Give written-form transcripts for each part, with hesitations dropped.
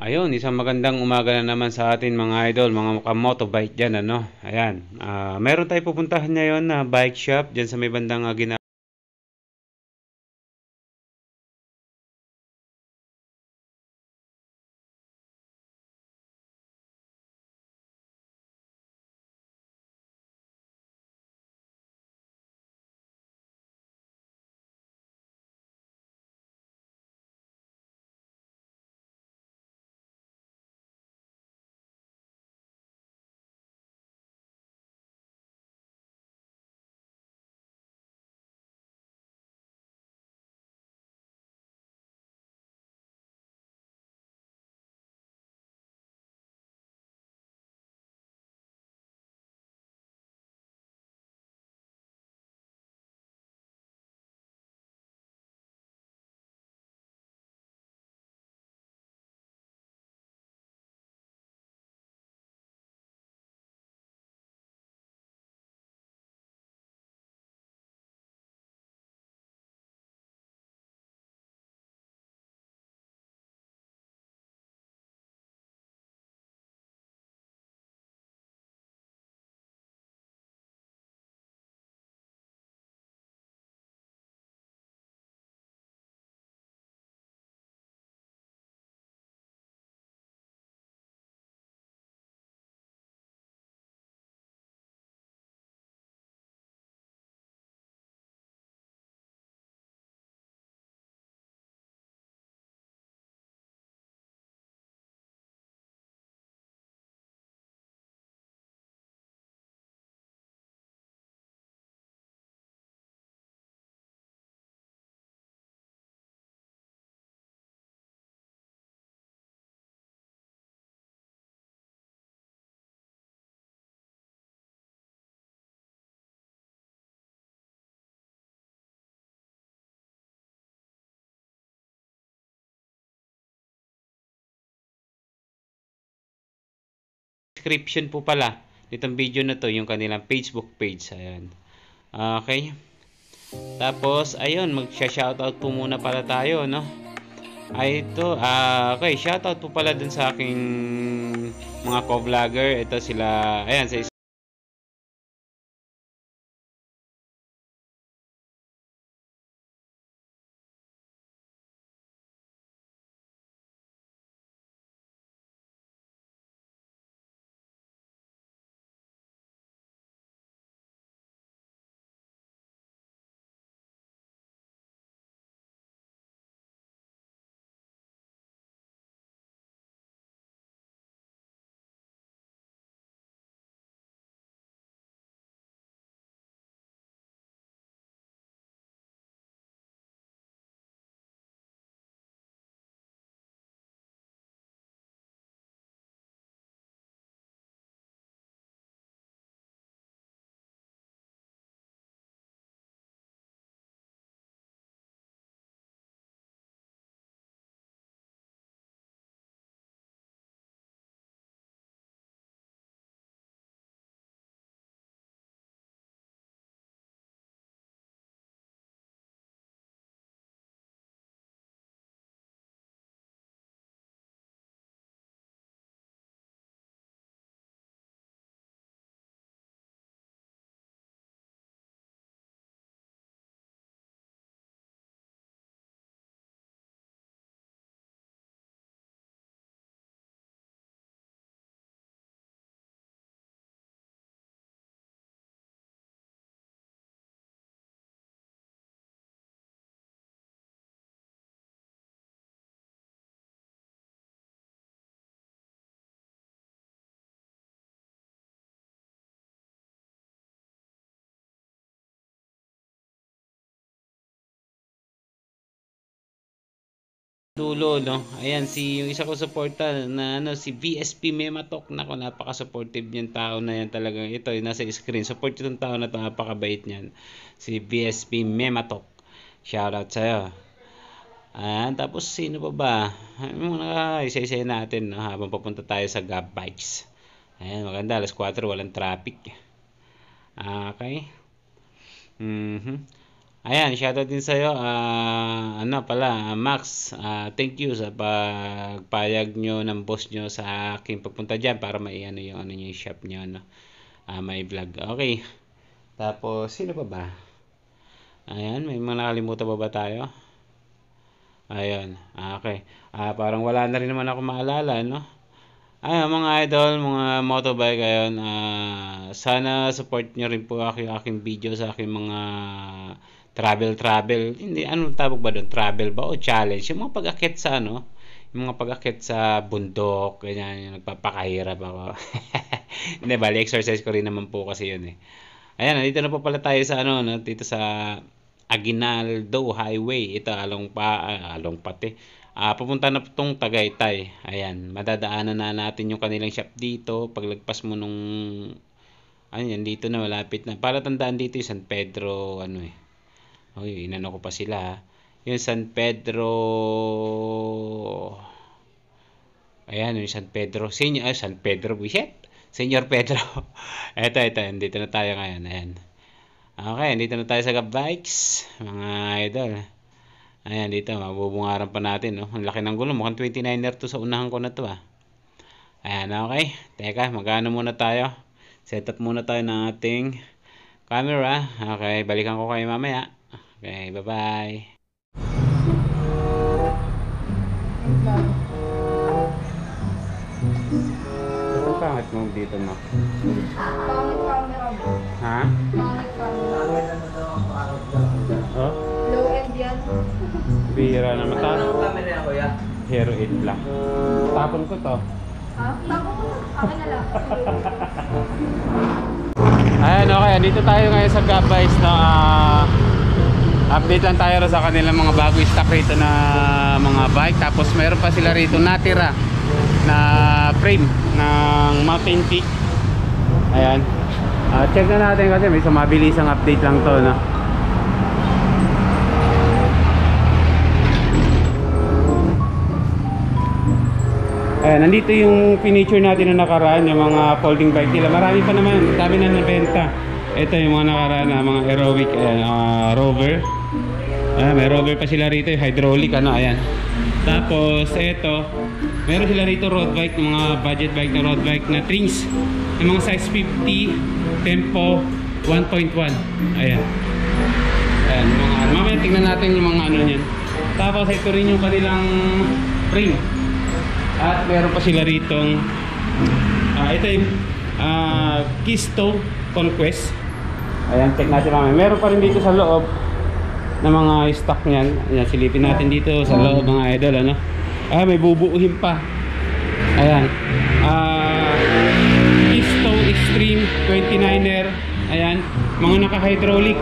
Ayun, isang magandang umaga na naman sa atin mga idol, mga motobike dyan, ano. Ayan, meron tayo pupuntahan ngayon na bike shop dyan sa may bandang description po pala nitong video na to, yung kanilang Facebook page. Ayan. Okay. Tapos, ayun, magsha-shoutout po muna pala tayo, no? Ay, ito, okay, shoutout po pala dun sa aking mga co-vlogger. Ito sila, ayan, sa dulo, no? Ayan, yung isa ko suporta na ano, si VSP Mematok. Nako, napaka-supportive niyan tao na yan talagang. Ito, yung nasa screen. Support itong tao na to, napakabait niyan. Si VSP Mematok. Shoutout sa'yo. Ayan, tapos sino pa ba? Yung mga isa-isa natin, no? Habang papunta tayo sa Gab Bikes. Ayan, maganda. Alas 4, walang traffic. Okay. Mhm. Ayan, shoutout din sa'yo. Ano pala, Max, thank you sa pagpayag nyo ng boss nyo sa aking pagpunta dyan para maiano yung ano yung shop nyo, ano, may vlog. Okay. Tapos, sino pa ba? Ayan, may mga nakalimutan pa ba tayo? Ayan, okay. Parang wala na rin naman ako maalala, no? Ayan, mga idol, mga motorbike, ayun, sana support nyo rin po aking video sa aking mga travel. Hindi, anong tawag ba doon? Travel ba o challenge? Yung mga pag-akit sa ano, yung mga pag-akit sa bundok, ganyan, yung nagpapakahirap ako. Hindi, bali, exercise ko rin naman po kasi yun eh. Ayan, nandito na po pala tayo sa ano, no? Dito sa Aguinaldo Highway. Ito, along pati. Pupunta na itong Tagaytay. Ayan, madadaanan na natin yung kanilang shop dito. Paglagpas mo nung, ano yan, dito na malapit na. Para tandaan dito yung San Pedro, ano eh. Uy, inano ko pa sila ha. Yung San Pedro, ayan, yung San Pedro. San Pedro, buset. Senyor Pedro. Ito, dito na tayo ngayon. Ayan. Okay, dito na tayo sa Gab Bikes, mga idol. Ayan, dito, mabubungaran pa natin, no? Ang laki ng gulong, mukhang 29er to sa unahan ko na to, ah. Ayan, okay. Teka, magano muna tayo. Set up muna tayo ng ating camera. Okay, balikan ko kayo mamaya. Okay, bye-bye. Ang pangit mo dito, no? Pangit camera mo. Ha? Pangit camera. Oh? Low end yan. Bihira naman tayo. Ano camera yan, kuya? Hero 8 lang. Tapon ko to. Ha? Tapo mo. Akin na lang. Ayan, okay. Dito tayo ngayon sa Gab Bikes, no? Update lang tayo sa kanilang mga bago stock rito na mga bike. Tapos meron pa sila rito natira na frame ng Mountain Peak. Ayan. Check na natin kasi may mabilisang update lang to, no? Ayan, nandito yung furniture natin na nakaraan, yung mga folding bike nila. Marami pa naman, dami na nabenta. Ito yung mga nakaraan na mga aerobic, rover. May rover pa sila rito, yung hydraulic, ano, ayan. Tapos, ito, meron sila rito road bike, mga budget bike na road bike na Trings. Yung mga size 50, Tempo 1.1. Ayan. Ayan, mga, mamaya tingnan natin yung mga ano niyan. Tapos, ito rin yung kanilang frame. At meron pa sila ritong ito yung Kisto Conquest. Ayan, check natin mamaya. Meron pa rin dito sa loob na mga stock niyan. Ayan, silipin natin dito sa loob, mga idol, ano. May bubuuhin pa. Ayan. Kisto Extreme 29er. Ayan, mga naka-hydraulic.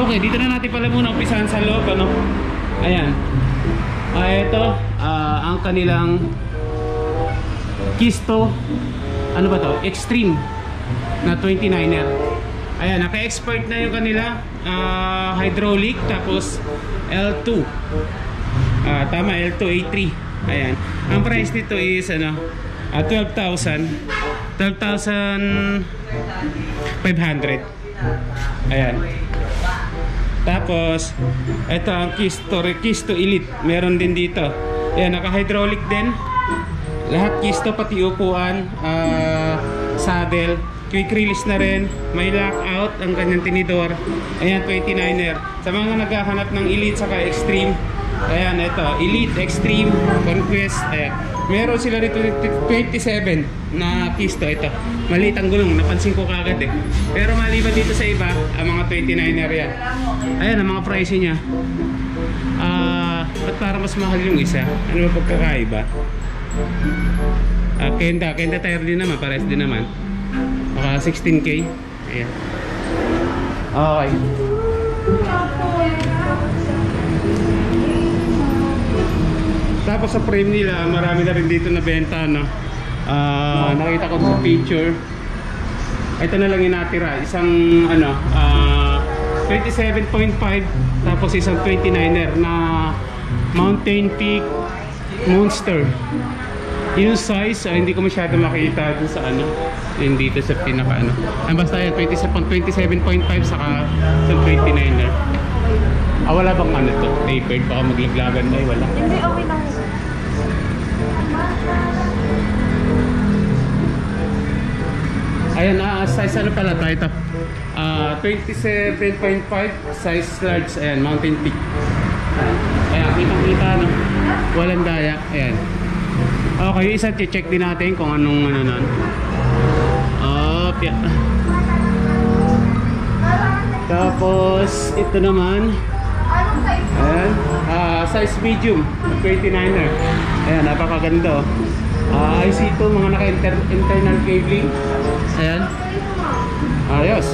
Okay, dito na natin pala muna umpisahan sa loob, ano. Ayan. Ito, ang kanilang Kisto, ano ba to? Extreme na 29er. Ayan, naka-expert na yung kanila hydraulic, tapos L2. Tama, L2 A3. Ayan. Ang price nito is ano, 12,500. Ayan. Tapos ito ang Kisto Elite. Meron din dito. Ayan, naka-hydraulic din. Lahat Kisto, pati upuan, saddle, quick release na rin, may lockout ang kanyang tinidor. Ayan, 29er. Sa mga naghahanap ng Elite saka Extreme, ayan, ito, Elite, Extreme, Conquest. Ayan, meron sila rito 27 na Kisto. Ito, maliit ang gulong, napansin ko kagad eh. Pero maliban dito sa iba, ang mga 29er yan. Ayan, ang mga price niya. At para mas mahal yung isa, ano ba pagkakaiba? Kenda tire din naman, pares din naman. 16K. Ayan. Okay. Tapos sa frame nila, marami na rin dito na benta, no? Nakita ko sa picture. Ito na lang yung natira. Isang ano, 27.5, tapos isang 29er na Mountain Peak Monster. Yung size, hindi ko masyado makita dun sa ano, yung dito sa pinaka ano. Basta yan, 27.5 saka sa 29er. Wala bang ano to? Tapered, baka maglaglagan na wala. Hindi, okay lang. Ayan, size ano pala tayo ito? 27.5 size large. Ayan, Mountain Peak. Ayan, kitang-kita no? Walang daya. Ayan. Okay, yung isa check din natin kung anong ano nun. Yeah. Tapos ito naman. Anong size? Ayan, size medium, 29er. Ayan, napakaganda oh. IC2, mga naka-internal cabling. Ayan. Ayos.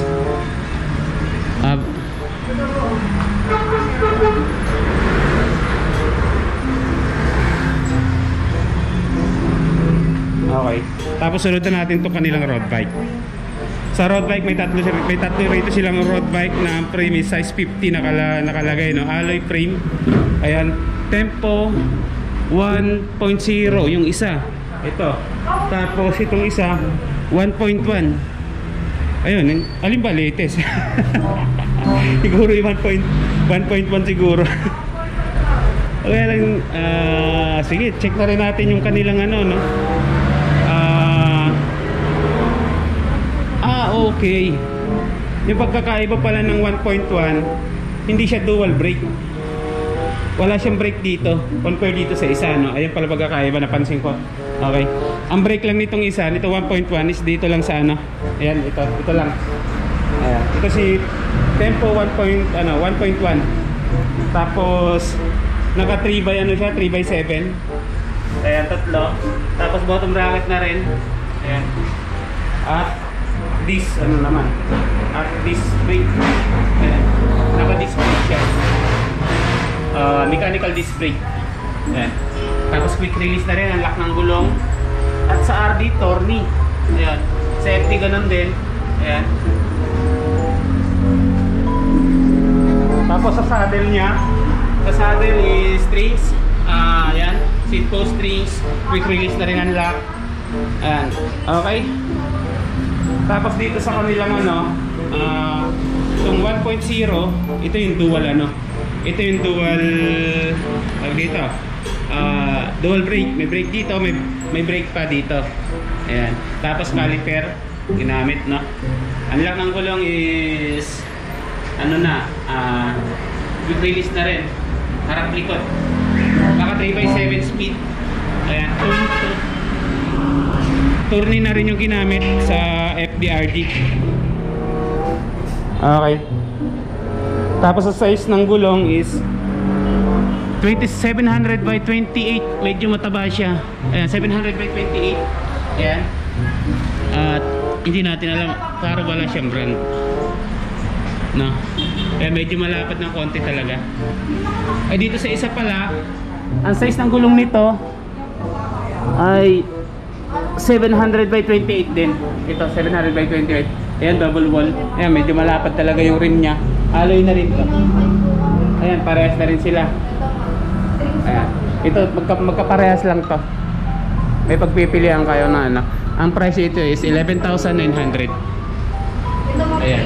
Okay. Tapos sunod na natin 'tong kanilang road bike. Sa road bike may tatlo rito silang road bike na frame is size 50 nakalagay no, alloy frame. Ayan, tempo 1.0 yung isa. Ito. Tapos itong isa 1.1. Ayun, alin ba latest? Siguro yung 1.1 siguro. Okay lang, sige, check na rin natin yung kanilang ano no. Okay. Yung pagkakaiba pala ng 1.1, hindi siya dual brake. Wala siyang brake dito compare dito sa isa no. Ayun pala pagkakaiba, napansin ko. Okay. Ang brake lang nitong isa, nito 1.1 is dito lang sa ano. Ayan, ito lang. Ayan. Ito si Tempo 1.1. Tapos naka 3 by ano siya, 3x7. Ayan, tatlo. Tapos bottom bracket na rin. Ayan. At this ano naman, at this brake. Ayan. Naka disc brake siya. Mechanical disc brake. Ayan. Tapos quick release na rin, ang lock ng gulong. At sa RD, Torney. Ayan. Sa FT ganun din. Ayan. Tapos sa saddle niya, sa saddle is strings. Ayan. Seat post strings. Quick release na rin ang lock. Ayan. Okay. Tapos dito sa kanilang ano, itong 1.0, ito yung dual ano. Ito yung dual dito. Dual brake, may brake dito, may brake pa dito. Ayan. Tapos caliper ginamit no. Ang lock ng gulong is ano na, quick release na rin. Harap likod. Naka 3x7 speed. Ayan. Tourney na rin yung ginamit sa FDRD. Okay. Tapos sa size ng gulong is 2700 by 28. Medyo mataba siya. Ayan, 700 by 28. Ayan. At hindi natin alam, parang wala siyang brand. No. Ayan, medyo malapad ng konti talaga. Ay dito sa isa pala, ang size ng gulong nito ay 700 by 28 din. Ito 700 by 28. Ayan, double wall. Ayan, medyo malapad talaga yung rim nya. Alloy na rin to. Ayan, parehas na rin sila. Ayan. Ito magkaparehas lang to. May pagpipilian kayo na ano. Ang price ito is 11,900. Ayan.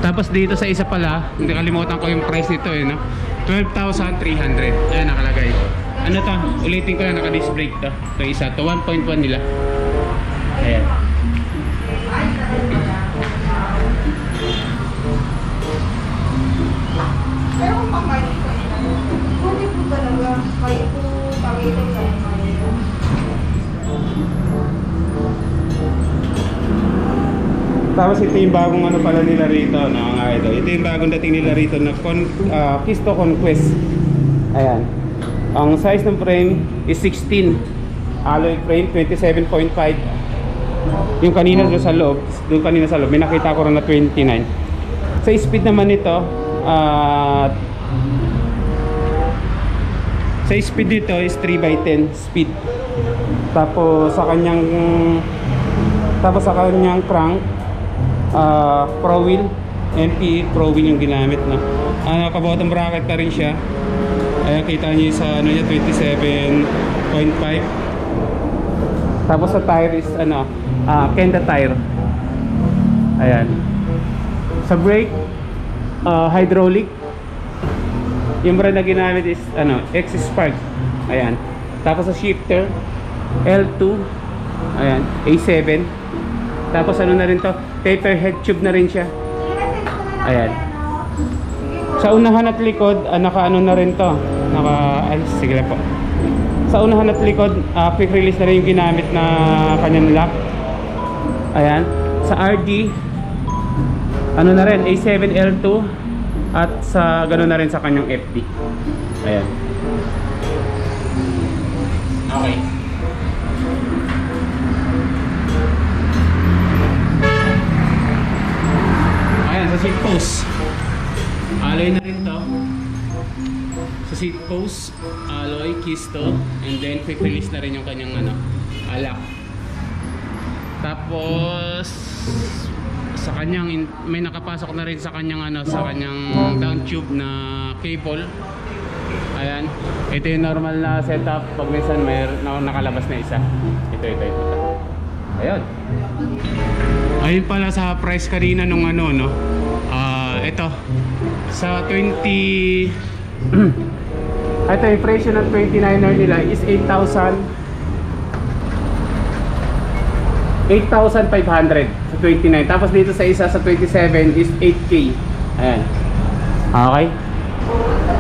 Tapos dito sa isa pala, hindi kalimutan ko yung price nito eh no. 12,300. Ayan nakalagay. Ano to? Ulitin ko lang, naka-disc brake to. Ito isa, to 1.1 nila. Ayan. Pero kung pangkalit ko, hindi po talaga kayo po pangitay kayo. Tapos ito yung bagong ano pala nila rito, no, mga idol. Ito yung bagong dating nila rito na Kisto Conquest. Ayan. Ang size ng frame is 16. Alloy frame 27.5. Yung kanina sa loob, may nakita ko rin na 29. Sa speed naman nito, sa speed nito is 3x10 speed. Tapos sa kanyang crank, pro wheel, NPE pro wheel yung ginamit na. Naka-bottom bracket na rin siya. Ayan, kita niyo sa ano niya, 27.5. Tapos sa tire is ano, Kenda tire. Ayan. Sa brake, hydraulic. Yung brand na ginamit is ano, X-Spark. Ayan. Tapos sa shifter L2. Ayan, A7. Tapos ano na rin to, taper head tube na rin siya. Ayan. Sa unahan at likod, naka-ano na rin to. Ay, sige lang po. Sa unahan at likod, quick release na rin yung ginamit na kanyang lock. Ayan. Sa RD, ano na rin, A7L2. At sa gano'n na rin sa kanyang FD. Ayan. Okay. Ayan, sa seat post. Alloy na rin to. Sa seat post, alloy, keys to. And then quick release na rin yung kanyang ano, lock. Tapos sa kanyang may nakapasok na rin sa kanyang ano, sa kanyang down tube na cable. Ayan. Ito yung normal na setup. Pag minsan may nakalabas na isa. Ito. Ayun. Ayun pala sa price kanina nung ano, no. Ito sa 20 ito yung presyo ng 29er nila is 8,500 sa 29. Tapos dito sa isa sa 27 is 8K. Ayan. Okay.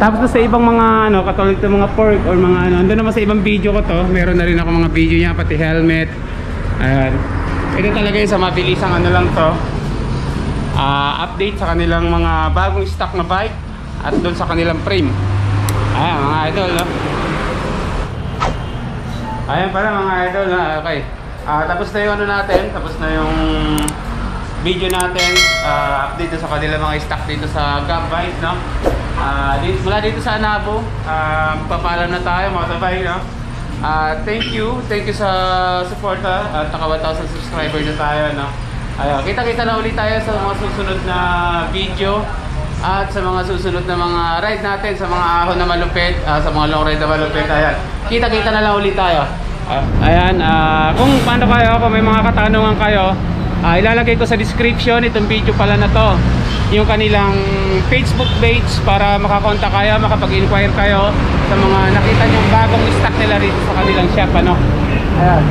Tapos sa ibang mga ano, katulad ng mga pork or mga ano, andun naman sa ibang video ko to. Meron na rin ako mga video niya, pati helmet. Ayan. Ito talaga yung sa mabilisang ano lang to. Update sa kanilang mga bagong stock na bike at doon sa kanilang frame. Ayan mga idol, no? Ayan pala mga idol, no? Okay. Tapos na yung ano natin, tapos na yung video natin, update sa kanila mga stock dito sa Gab Bike, no? Mula dito sa Anabo, papaalam na tayo mga tabay, no? Thank you sa suporta at naka 1,000 subscriber na tayo, no? Ayun, kita-kita na ulit tayo sa mga susunod na video at sa mga susunod na mga ride natin, sa mga ahon na malupit, sa mga long ride na malupit. Ayan, kita-kita na lang ulit tayo. Ayan, kung paano kayo, kung may mga katanungan kayo, ilalagay ko sa description itong video pala na to, yung kanilang Facebook page para makakontak kayo, makapag-inquire kayo sa mga nakita nyong bagong stock nila rito sa kanilang shop, ano. Ayan,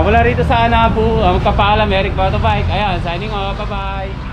wala rito sa Anabo, magpapaalam, Eric Bauto Bike. Ayan, signing off, bye bye.